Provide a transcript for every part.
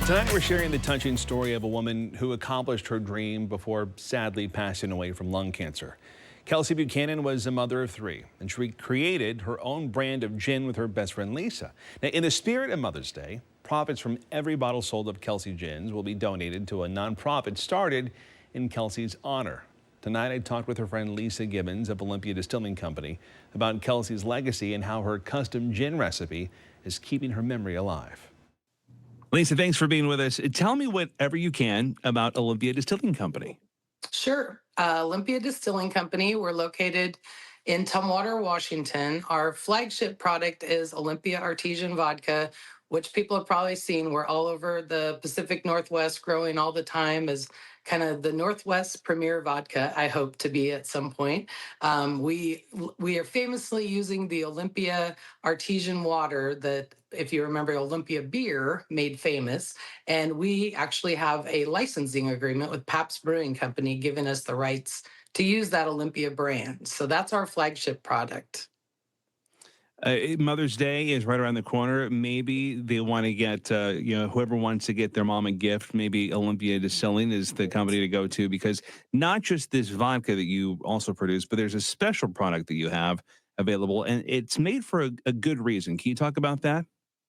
Tonight we're sharing the touching story of a woman who accomplished her dream before sadly passing away from lung cancer. Kelsey Buchanan was a mother of three, and she created her own brand of gin with her best friend Lisa. Now, in the spirit of Mother's Day, profits from every bottle sold of Kelsey Gins will be donated to a nonprofit started in Kelsey's honor. Tonight I talked with her friend Lisa Gibbons of Olympia Distilling Company about Kelsey's legacy and how her custom gin recipe is keeping her memory alive. Lisa, thanks for being with us. Tell me whatever you can about Olympia Distilling Company. Sure. Olympia Distilling Company, we're located in Tumwater, Washington. Our flagship product is Olympia Artesian Vodka, which people have probably seen. We're all over the Pacific Northwest, growing all the time as kind of the Northwest premier vodka, I hope to be at some point. We are famously using the Olympia Artesian water that, if you remember, Olympia beer made famous. And we actually have a licensing agreement with Pabst Brewing Company giving us the rights to use that Olympia brand. So that's our flagship product. Mother's Day is right around the corner. Maybe they want to get, whoever wants to get their mom a gift, maybe Olympia Distilling is the company to go to, because not just this vodka that you also produce, but there's a special product that you have available, and it's made for a good reason. Can you talk about that?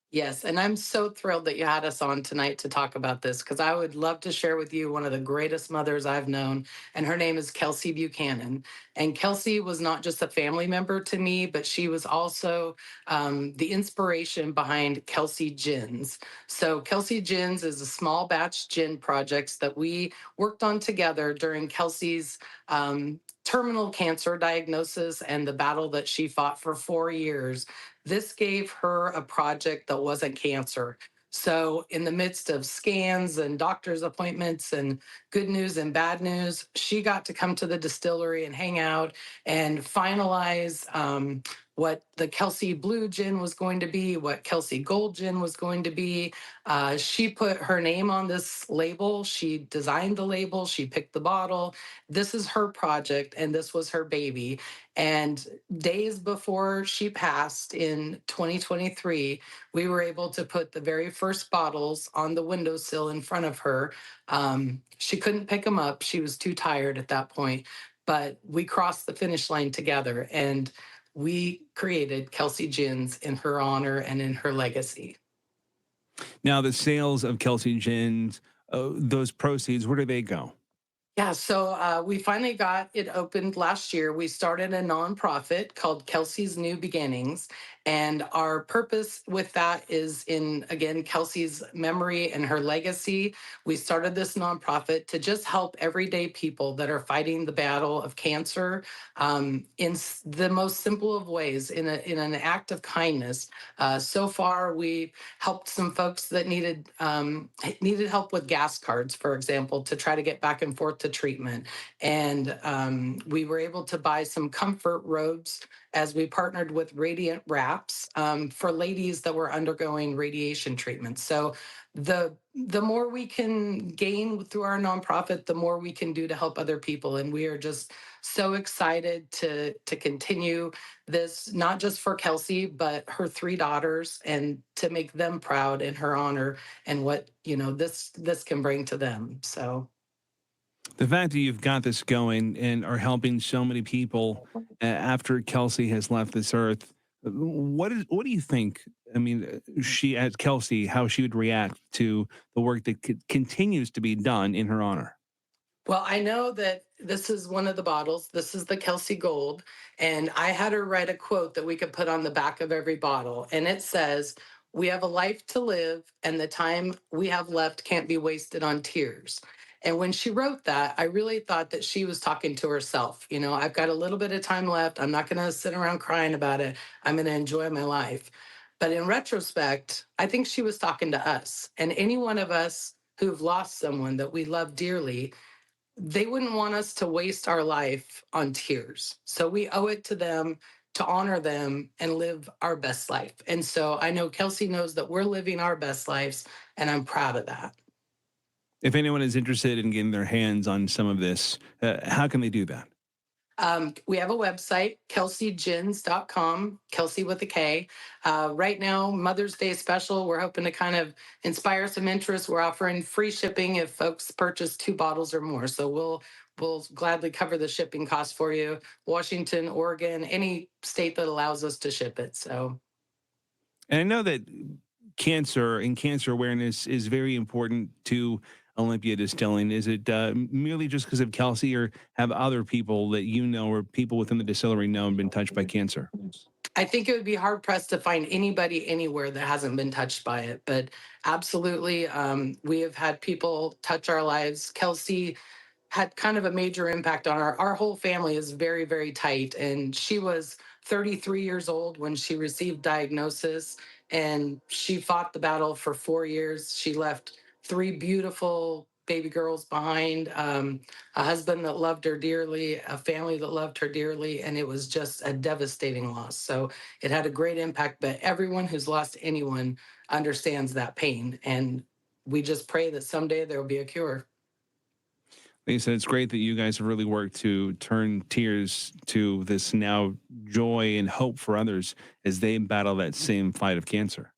Yes, and I'm so thrilled that you had us on tonight to talk about this because I would love to share with you one of the greatest mothers I've known, and her name is Kelsey Buchanan. And Kelsey was not just a family member to me, but she was also the inspiration behind Kelsey Gins. So Kelsey Gins is a small batch gin projects that we worked on together during Kelsey's terminal cancer diagnosis and the battle that she fought for 4 years. This gave her a project that wasn't cancer. So, in the midst of scans and doctor's appointments and good news and bad news, she got to come to the distillery and hang out and finalize what the Kelsey Blue gin was going to be, what Kelsey Gold gin was going to be. She put her name on this label. She designed the label. She picked the bottle. This is her project, and this was her baby. And days before she passed in 2023, we were able to put the very first bottles on the windowsill in front of her. She couldn't pick them up. She was too tired at that point. But we crossed the finish line together, and we created Kelsey Gins in her honor and in her legacy. Now, the sales of Kelsey Gins, those proceeds, where do they go? Yeah, so we finally got it opened last year. We started a nonprofit called Kelsey's New Beginnings. And our purpose with that is in, again, Kelsey's memory and her legacy. We started this nonprofit to just help everyday people that are fighting the battle of cancer in the most simple of ways, in an act of kindness. So far, we helped some folks that needed help with gas cards, for example, to try to get back and forth to treatment. And we were able to buy some comfort robes as we partnered with Radiant Wraps for ladies that were undergoing radiation treatment. So the more we can gain through our nonprofit, the more we can do to help other people. And we are just so excited to continue this, not just for Kelsey, but her three daughters, and to make them proud in her honor and what, this can bring to them. So The fact that you've got this going and are helping so many people after Kelsey has left this earth, what do you think? I mean, she, as Kelsey, how she would react to the work that continues to be done in her honor? Well, I know that this is one of the bottles. This is the Kelsey Gold. And I had her write a quote that we could put on the back of every bottle. And it says, "We have a life to live, and the time we have left can't be wasted on tears." And when she wrote that, I really thought that she was talking to herself. I've got a little bit of time left. I'm not going to sit around crying about it. I'm going to enjoy my life. But in retrospect, I think she was talking to us. And any one of us who've lost someone that we love dearly, they wouldn't want us to waste our life on tears. So we owe it to them to honor them and live our best life. And so I know Kelsey knows that we're living our best lives, and I'm proud of that. If anyone is interested in getting their hands on some of this, how can they do that? We have a website, kelseygins.com, Kelsey with a K. Right now, Mother's Day special, we're hoping to kind of inspire some interest. We're offering free shipping if folks purchase 2 bottles or more. So we'll gladly cover the shipping costs for you. Washington, Oregon, any state that allows us to ship it. So And I know that cancer and cancer awareness is very important to Olympia Distilling. Is it merely just because of Kelsey, or have other people that you know or people within the distillery know been touched by cancer? I think it would be hard pressed to find anybody anywhere that hasn't been touched by it. But absolutely, we have had people touch our lives. Kelsey had kind of a major impact on our whole family is very, very tight. And she was 33 years old when she received diagnosis, and she fought the battle for 4 years. She left 3 beautiful baby girls behind, a husband that loved her dearly, a family that loved her dearly, and it was just a devastating loss. So it had a great impact, but everyone who's lost anyone understands that pain. And we just pray that someday there will be a cure. Like I said, it's great that you guys have really worked to turn tears to this now joy and hope for others as they battle that same fight of cancer.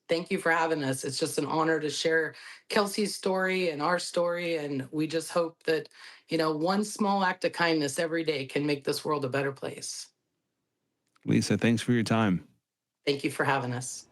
Thank you for having us. It's just an honor to share Kelsey's story and our story. And we just hope that, one small act of kindness every day can make this world a better place. Lisa, thanks for your time. Thank you for having us.